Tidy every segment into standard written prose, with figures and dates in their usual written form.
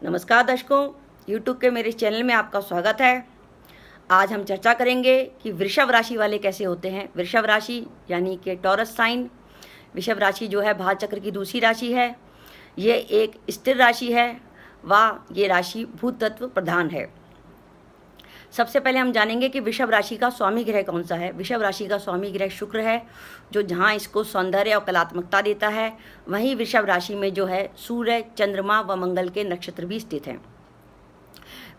नमस्कार दर्शकों, YouTube के मेरे चैनल में आपका स्वागत है। आज हम चर्चा करेंगे कि वृषभ राशि वाले कैसे होते हैं। वृषभ राशि यानी कि टॉरस साइन। वृषभ राशि जो है भाल चक्र की दूसरी राशि है। ये एक स्थिर राशि है व ये राशि भूत तत्व प्रधान है। सबसे पहले हम जानेंगे कि वृषभ राशि का स्वामी ग्रह कौन सा है। वृषभ राशि का स्वामी ग्रह शुक्र है, जो जहाँ इसको सौंदर्य और कलात्मकता देता है। वहीं वृषभ राशि में जो है सूर्य, चंद्रमा व मंगल के नक्षत्र भी स्थित हैं।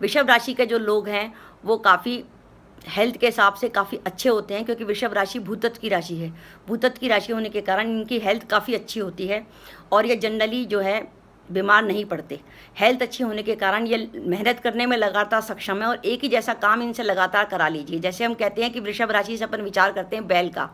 वृषभ राशि के जो लोग हैं वो काफ़ी हेल्थ के हिसाब से काफ़ी अच्छे होते हैं, क्योंकि वृषभ राशि भूतत्व की राशि है। भूतत्व की राशि होने के कारण इनकी हेल्थ काफ़ी अच्छी होती है और ये जनरली जो है बीमार नहीं पड़ते। हेल्थ अच्छी होने के कारण ये मेहनत करने में लगातार सक्षम है और एक ही जैसा काम इनसे लगातार करा लीजिए। जैसे हम कहते हैं कि वृषभ राशि से अपन विचार करते हैं बैल का,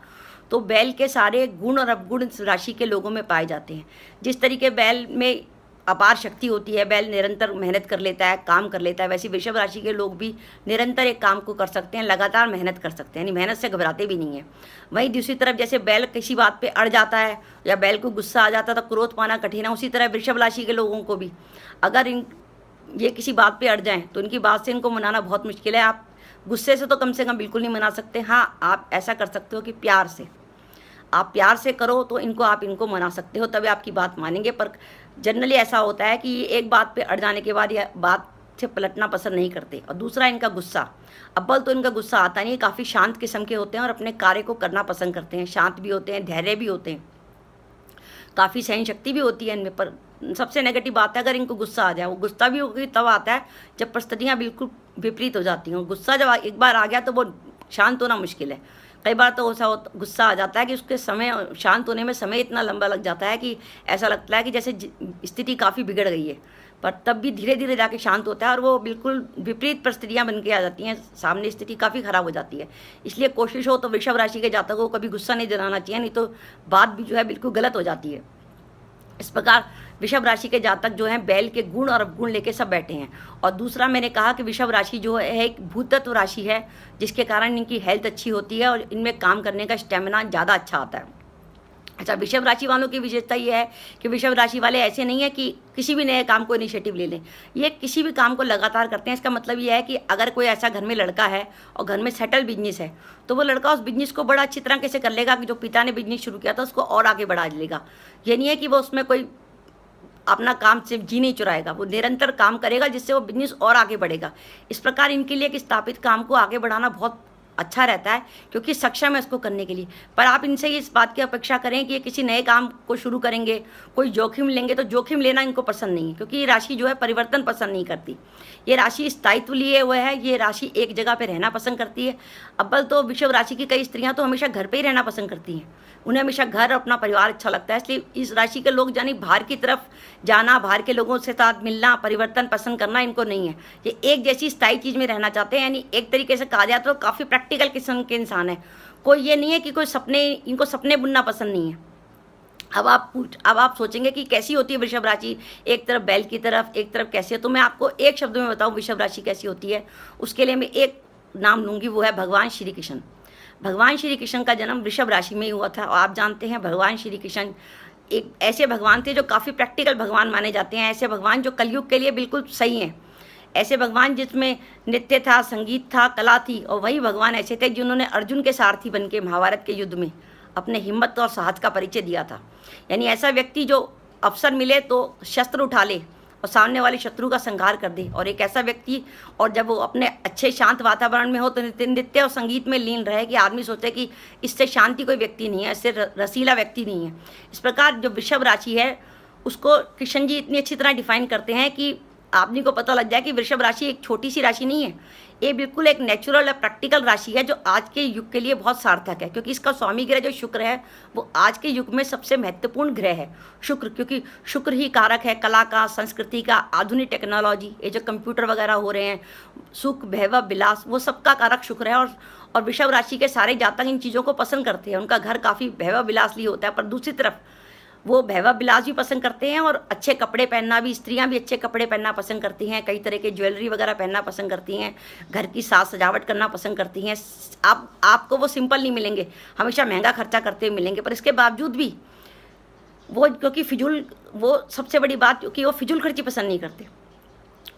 तो बैल के सारे गुण और अवगुण राशि के लोगों में पाए जाते हैं। जिस तरीके बैल में अपार शक्ति होती है, बैल निरंतर मेहनत कर लेता है, काम कर लेता है, वैसे वृषभ राशि के लोग भी निरंतर एक काम को कर सकते हैं, लगातार मेहनत कर सकते हैं, यानी मेहनत से घबराते भी नहीं है। वहीं दूसरी तरफ जैसे बैल किसी बात पे अड़ जाता है या बैल को गुस्सा आ जाता है तो क्रोध पाना कठिन है, उसी तरह वृषभ राशि के लोगों को भी अगर ये किसी बात पर अड़ जाएँ तो इनकी बात से इनको मनाना बहुत मुश्किल है। आप गुस्से से तो कम बिल्कुल नहीं मना सकते। हाँ, आप ऐसा कर सकते हो कि प्यार से, आप प्यार से करो तो इनको मना सकते हो, तभी आपकी बात मानेंगे। पर जनरली ऐसा होता है कि एक बात पे अड़ जाने के बाद यह बात से पलटना पसंद नहीं करते। और दूसरा इनका गुस्सा, अव्वल तो इनका गुस्सा आता नहीं, काफ़ी शांत किस्म के होते हैं और अपने कार्य को करना पसंद करते हैं। शांत भी होते हैं, धैर्य भी होते हैं, काफ़ी सहन शक्ति भी होती है इनमें। पर सबसे नेगेटिव बात है अगर इनको गुस्सा आ जाए, वो गुस्सा भी होगी तब आता है जब परिस्थितियाँ बिल्कुल विपरीत हो जाती हैं। गुस्सा जब एक बार आ गया तो वो शांत होना मुश्किल है। कई बार तो ऐसा गुस्सा आ जाता है कि उसके समय शांत होने में समय इतना लंबा लग जाता है कि ऐसा लगता है कि जैसे स्थिति काफ़ी बिगड़ गई है, पर तब भी धीरे धीरे जाके शांत होता है और वो बिल्कुल विपरीत परिस्थितियाँ बन के आ जाती हैं, सामने स्थिति काफ़ी ख़राब हो जाती है। इसलिए कोशिश हो तो वृषभ राशि के जातकों को कभी गुस्सा नहीं दिलाना चाहिए, नहीं तो बात भी जो है बिल्कुल गलत हो जाती है। इस प्रकार वृषभ राशि के जातक जो हैं बैल के गुण और अवगुण लेके सब बैठे हैं। और दूसरा मैंने कहा कि वृषभ राशि जो है एक भूतत्व राशि है, जिसके कारण इनकी हेल्थ अच्छी होती है और इनमें काम करने का स्टेमिना ज़्यादा अच्छा आता है। अच्छा, वृषभ राशि वालों की विशेषता ये है कि वृषभ राशि वाले ऐसे नहीं है कि किसी भी नए काम को इनिशिएटिव ले लें। ये किसी भी काम को लगातार करते हैं। इसका मतलब ये है कि अगर कोई ऐसा घर में लड़का है और घर में सेटल बिजनेस है तो वो लड़का उस बिजनेस को बड़ा अच्छी तरह से कर लेगा कि जो पिता ने बिजनेस शुरू किया था उसको और आगे बढ़ा लेगा। ये नहीं है कि वो उसमें कोई अपना काम सिर्फ जी नहीं चुराएगा, वो निरंतर काम करेगा जिससे वो बिजनेस और आगे बढ़ेगा। इस प्रकार इनके लिए एक स्थापित काम को आगे बढ़ाना बहुत अच्छा रहता है, क्योंकि सक्षम है इसको करने के लिए। पर आप इनसे इस बात की अपेक्षा करें कि ये किसी नए काम को शुरू करेंगे, कोई जोखिम लेंगे, तो जोखिम लेना इनको पसंद नहीं है, क्योंकि ये राशि जो है परिवर्तन पसंद नहीं करती। ये राशि स्थायित्व लिए हुए है, ये राशि एक जगह पे रहना पसंद करती है। अव्वल तो वृषभ राशि की कई स्त्रियां तो हमेशा घर पे ही रहना पसंद करती हैं, उन्हें हमेशा घर अपना परिवार अच्छा लगता है। इसलिए इस राशि के लोग यानी बाहर की तरफ जाना, बाहर के लोगों से साथ मिलना, परिवर्तन पसंद करना इनको नहीं है। ये एक जैसी स्थायी चीज़ में रहना चाहते हैं, यानी एक तरीके से कहा जाए तो काफ़ी प्रैक्टिकल किस्म के इंसान है। कोई ये नहीं है कि कोई इनको सपने बुनना पसंद नहीं है। अब आप सोचेंगे कि कैसी होती है वृषभ राशि, एक तरफ बैल की तरफ, एक तरफ कैसी है। तो मैं आपको एक शब्द में बताऊं वृषभ राशि कैसी होती है, उसके लिए मैं एक नाम लूँगी, वो है भगवान श्री कृष्ण। भगवान श्री कृष्ण का जन्म वृषभ राशि में ही हुआ था। और आप जानते हैं भगवान श्री कृष्ण एक ऐसे भगवान थे जो काफ़ी प्रैक्टिकल भगवान माने जाते हैं, ऐसे भगवान जो कलयुग के लिए बिल्कुल सही हैं, ऐसे भगवान जिसमें नृत्य था, संगीत था, कला थी। और वही भगवान ऐसे थे जिन्होंने अर्जुन के सारथी बन के महाभारत के युद्ध में अपने हिम्मत और साहस का परिचय दिया था। यानी ऐसा व्यक्ति जो अवसर मिले तो शस्त्र उठा ले और सामने वाले शत्रु का संहार कर दे। और एक ऐसा व्यक्ति, और जब वो अपने अच्छे शांत वातावरण में हो तो नृत्य और संगीत में लीन रहे कि आदमी सोचे कि इससे शांति कोई व्यक्ति नहीं है, इससे रसीला व्यक्ति नहीं है। इस प्रकार जो वृषभ राशि है उसको कृष्ण जी इतनी अच्छी तरह डिफाइन करते हैं कि आदमी को पता लग जाए कि वृषभ राशि एक छोटी सी राशि नहीं है, ये बिल्कुल एक नेचुरल और प्रैक्टिकल राशि है जो आज के युग के लिए बहुत सार्थक है। क्योंकि इसका स्वामी ग्रह जो शुक्र है वो आज के युग में सबसे महत्वपूर्ण ग्रह है शुक्र, क्योंकि शुक्र ही कारक है कला का, संस्कृति का, आधुनिक टेक्नोलॉजी, ये जो कंप्यूटर वगैरह हो रहे हैं, सुख, वैभव, विलास, वो सबका कारक शुक्र है। और वृषभ राशि के सारे जातक इन चीज़ों को पसंद करते हैं, उनका घर काफ़ी वैभव विलासली होता है। पर दूसरी तरफ वो वैभव विलास भी पसंद करते हैं और अच्छे कपड़े पहनना भी, स्त्रियां भी अच्छे कपड़े पहनना पसंद करती हैं, कई तरह के ज्वेलरी वगैरह पहनना पसंद करती हैं, घर की साज सजावट करना पसंद करती हैं। आपको वो सिंपल नहीं मिलेंगे, हमेशा महंगा खर्चा करते हुए मिलेंगे। पर इसके बावजूद भी वो, क्योंकि वो सबसे बड़ी बात, क्योंकि वो फिजूल खर्ची पसंद नहीं करते।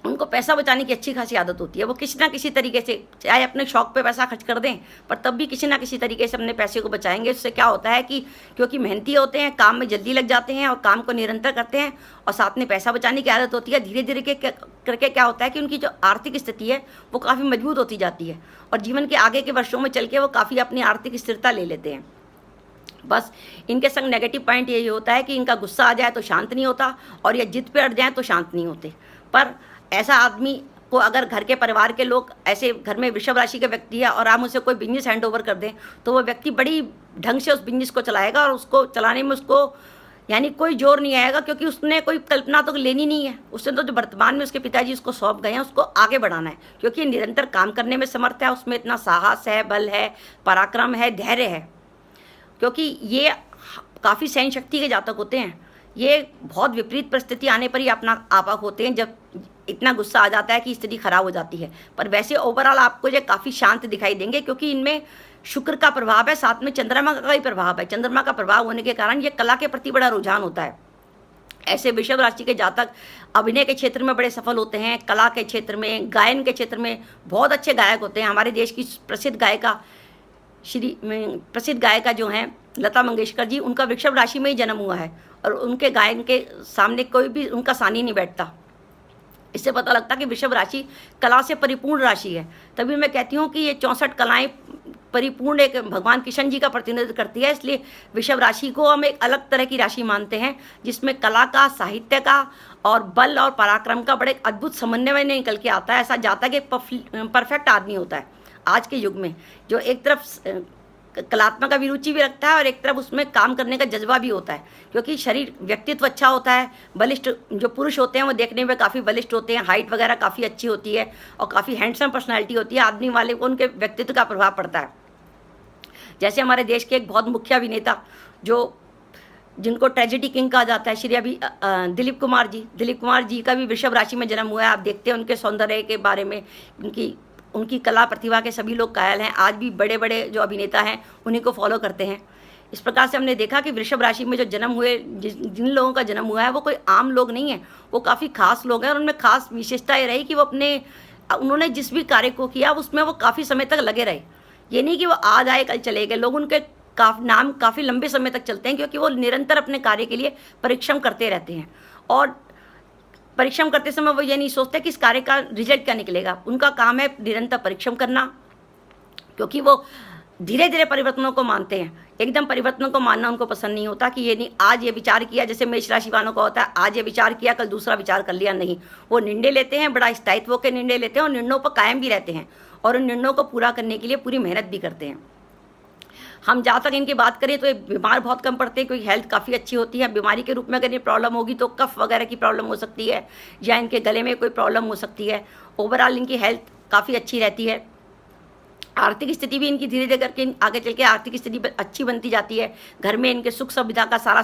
उनको पैसा बचाने की अच्छी खासी आदत होती है। वो किसी ना किसी तरीके से, चाहे अपने शौक पे पैसा खर्च कर दें, पर तब भी किसी ना किसी तरीके से अपने पैसे को बचाएंगे। उससे क्या होता है कि क्योंकि मेहनती होते हैं, काम में जल्दी लग जाते हैं और काम को निरंतर करते हैं, और साथ में पैसा बचाने की आदत होती है, धीरे धीरे करके क्या होता है कि उनकी जो आर्थिक स्थिति है वो काफ़ी मजबूत होती जाती है, और जीवन के आगे के वर्षों में चल के वो काफ़ी अपनी आर्थिक स्थिरता ले लेते हैं। बस इनके संग नेगेटिव पॉइंट यही होता है कि इनका गुस्सा आ जाए तो शांत नहीं होता, और ये जिद पे अड़ जाए तो शांत नहीं होते। पर ऐसा आदमी को अगर घर के परिवार के लोग, ऐसे घर में वृषभ राशि के व्यक्ति है और आप उसे कोई बिजनेस हैंड ओवर कर दें, तो वो व्यक्ति बड़ी ढंग से उस बिजनेस को चलाएगा, और उसको चलाने में उसको यानी कोई जोर नहीं आएगा, क्योंकि उसने कोई कल्पना तो लेनी नहीं है। उसने तो जो वर्तमान में उसके पिताजी उसको सौंप गए हैं उसको आगे बढ़ाना है, क्योंकि निरंतर काम करने में समर्थ है, उसमें इतना साहस है, बल है, पराक्रम है, धैर्य है, क्योंकि ये काफ़ी सहन शक्ति के जातक होते हैं। ये बहुत विपरीत परिस्थिति आने पर ही अपना आपा होते हैं, जब इतना गुस्सा आ जाता है कि स्थिति खराब हो जाती है। पर वैसे ओवरऑल आपको ये काफ़ी शांत दिखाई देंगे, क्योंकि इनमें शुक्र का प्रभाव है, साथ में चंद्रमा का भी प्रभाव है। चंद्रमा का प्रभाव होने के कारण ये कला के प्रति बड़ा रुझान होता है। ऐसे वृषभ राशि के जातक अभिनय के क्षेत्र में बड़े सफल होते हैं, कला के क्षेत्र में, गायन के क्षेत्र में बहुत अच्छे गायक होते हैं। हमारे देश की प्रसिद्ध गायिका जो हैं लता मंगेशकर जी, उनका वृषभ राशि में ही जन्म हुआ है, और उनके गायन के सामने कोई भी उनका सानी नहीं बैठता। इससे पता लगता है कि वृषभ राशि कला से परिपूर्ण राशि है। तभी मैं कहती हूँ कि ये 64 कलाएं परिपूर्ण एक भगवान कृष्ण जी का प्रतिनिधित्व करती है। इसलिए वृषभ राशि को हम एक अलग तरह की राशि मानते हैं, जिसमें कला का, साहित्य का और बल और पराक्रम का बड़े अद्भुत समन्वय निकल के आता है। ऐसा जाता है कि परफेक्ट आदमी होता है आज के युग में, जो एक तरफ कलात्मक अभिरुचि भी रखता है और एक तरफ उसमें काम करने का जज्बा भी होता है, क्योंकि शरीर व्यक्तित्व अच्छा होता है, बलिष्ठ जो पुरुष होते हैं वो देखने में काफ़ी बलिष्ठ होते हैं, हाइट वगैरह काफ़ी अच्छी होती है और काफ़ी हैंडसम पर्सनालिटी होती है। आदमी वाले को उनके व्यक्तित्व का प्रभाव पड़ता है। जैसे हमारे देश के एक बहुत मुख्य अभिनेता जिनको ट्रेजेडी किंग कहा जाता है, श्री दिलीप कुमार जी का भी वृषभ राशि में जन्म हुआ है। आप देखते हैं उनके सौंदर्य के बारे में, उनकी कला प्रतिभा के सभी लोग कायल हैं। आज भी बड़े बड़े जो अभिनेता हैं उन्हीं को फॉलो करते हैं। इस प्रकार से हमने देखा कि वृषभ राशि में जो जन्म हुए, जिन लोगों का जन्म हुआ है वो कोई आम लोग नहीं है, वो काफ़ी खास लोग हैं। और उनमें खास विशेषता ये रही कि उन्होंने जिस भी कार्य को किया उसमें वो काफ़ी समय तक लगे रहे। ये नहीं कि वो आज आए कल चले गए। लोग उनके नाम काफ़ी लंबे समय तक चलते हैं, क्योंकि वो निरंतर अपने कार्य के लिए परिश्रम करते रहते हैं, और परिश्रम करते समय वो ये नहीं सोचते कि इस कार्य का रिजल्ट क्या निकलेगा। उनका काम है निरंतर परिश्रम करना, क्योंकि वो धीरे धीरे परिवर्तनों को मानते हैं। एकदम परिवर्तनों को मानना उनको पसंद नहीं होता, कि ये नहीं आज ये विचार किया, जैसे मेष राशि वालों का होता है, आज ये विचार किया कल दूसरा विचार कर लिया। नहीं, वो निर्णय लेते हैं, बड़ा स्थायित्व के निर्णय लेते हैं और निर्णयों पर कायम भी रहते हैं, और उन निर्णयों को पूरा करने के लिए पूरी मेहनत भी करते हैं। हम जहाँ तक इनकी बात करें तो ये बीमार बहुत कम पड़ते हैं, क्योंकि हेल्थ काफ़ी अच्छी होती है। बीमारी के रूप में अगर ये प्रॉब्लम होगी तो कफ वगैरह की प्रॉब्लम हो सकती है, या इनके गले में कोई प्रॉब्लम हो सकती है। ओवरऑल इनकी हेल्थ काफ़ी अच्छी रहती है। आर्थिक स्थिति भी इनकी धीरे धीरे करके आगे चल के आर्थिक स्थिति अच्छी बनती जाती है। घर में इनके सुख सुविधा का सारा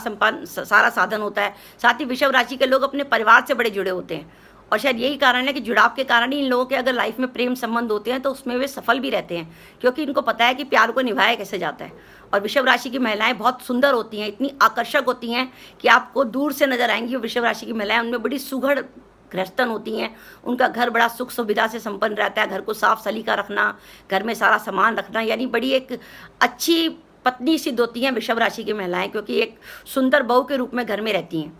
साधन होता है। साथ ही वृषभ राशि के लोग अपने परिवार से बड़े जुड़े होते हैं, और शायद यही कारण है कि जुड़ाव के कारण ही इन लोगों के अगर लाइफ में प्रेम संबंध होते हैं तो उसमें वे सफल भी रहते हैं, क्योंकि इनको पता है कि प्यार को निभाया कैसे जाता है। और वृषभ राशि की महिलाएं बहुत सुंदर होती हैं, इतनी आकर्षक होती हैं कि आपको दूर से नजर आएंगी। वृषभ राशि की महिलाएं, उनमें बड़ी सुघड़ गृहस्थन होती हैं। उनका घर बड़ा सुख सुविधा से संपन्न रहता है। घर को साफ सलीका रखना, घर में सारा सामान रखना, यानी बड़ी एक अच्छी पत्नी सिद्ध होती हैं वृषभ राशि की महिलाएं, क्योंकि एक सुंदर बहू के रूप में घर में रहती हैं।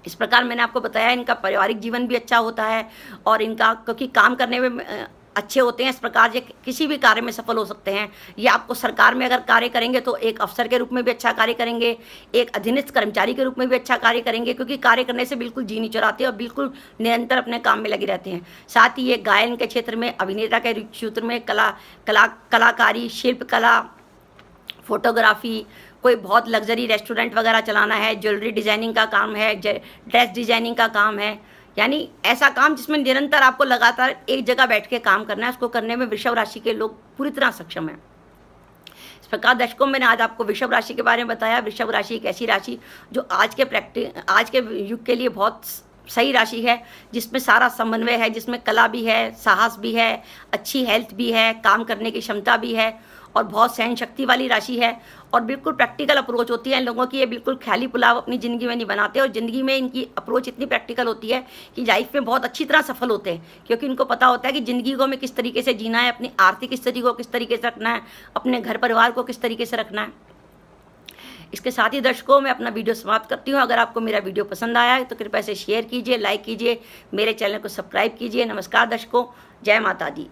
इस प्रकार मैंने आपको बताया इनका पारिवारिक जीवन भी अच्छा होता है, और इनका क्योंकि काम करने में अच्छे होते हैं, इस प्रकार ये किसी भी कार्य में सफल हो सकते हैं। ये आपको सरकार में अगर कार्य करेंगे तो एक अफसर के रूप में भी अच्छा कार्य करेंगे, एक अधीनस्थ कर्मचारी के रूप में भी अच्छा कार्य करेंगे, क्योंकि कार्य करने से बिल्कुल जी नहीं चुराते और बिल्कुल निरंतर अपने काम में लगे रहते हैं। साथ ही ये गायन के क्षेत्र में, अभिनेता के क्षेत्र में, कलाकारी, शिल्पकला, फोटोग्राफी, कोई बहुत लग्जरी रेस्टोरेंट वगैरह चलाना है, ज्वेलरी डिज़ाइनिंग का काम है, ड्रेस डिज़ाइनिंग का काम है, यानी ऐसा काम जिसमें निरंतर आपको लगातार एक जगह बैठ के काम करना है, उसको करने में वृषभ राशि के लोग पूरी तरह सक्षम हैं। इस प्रकार दर्शकों, मैंने आज आपको वृषभ राशि के बारे में बताया। वृषभ राशि एक ऐसी राशि जो आज के युग के लिए बहुत सही राशि है, जिसमें सारा समन्वय है, जिसमें कला भी है, साहस भी है, अच्छी हेल्थ भी है, काम करने की क्षमता भी है, और बहुत सहन शक्ति वाली राशि है और बिल्कुल प्रैक्टिकल अप्रोच होती है इन लोगों की। ये बिल्कुल ख्याली पुलाव अपनी ज़िंदगी में नहीं बनाते और ज़िंदगी में इनकी अप्रोच इतनी प्रैक्टिकल होती है कि लाइफ में बहुत अच्छी तरह सफल होते हैं, क्योंकि इनको पता होता है कि ज़िंदगी को हमें किस तरीके से जीना है, अपनी आर्थिक स्थिति को किस तरीके से रखना है, अपने घर परिवार को किस तरीके से रखना है। इसके साथ ही दर्शकों मैं अपना वीडियो समाप्त करती हूँ। अगर आपको मेरा वीडियो पसंद आया है तो कृपया से शेयर कीजिए, लाइक कीजिए, मेरे चैनल को सब्सक्राइब कीजिए। नमस्कार दर्शकों, जय माता दी।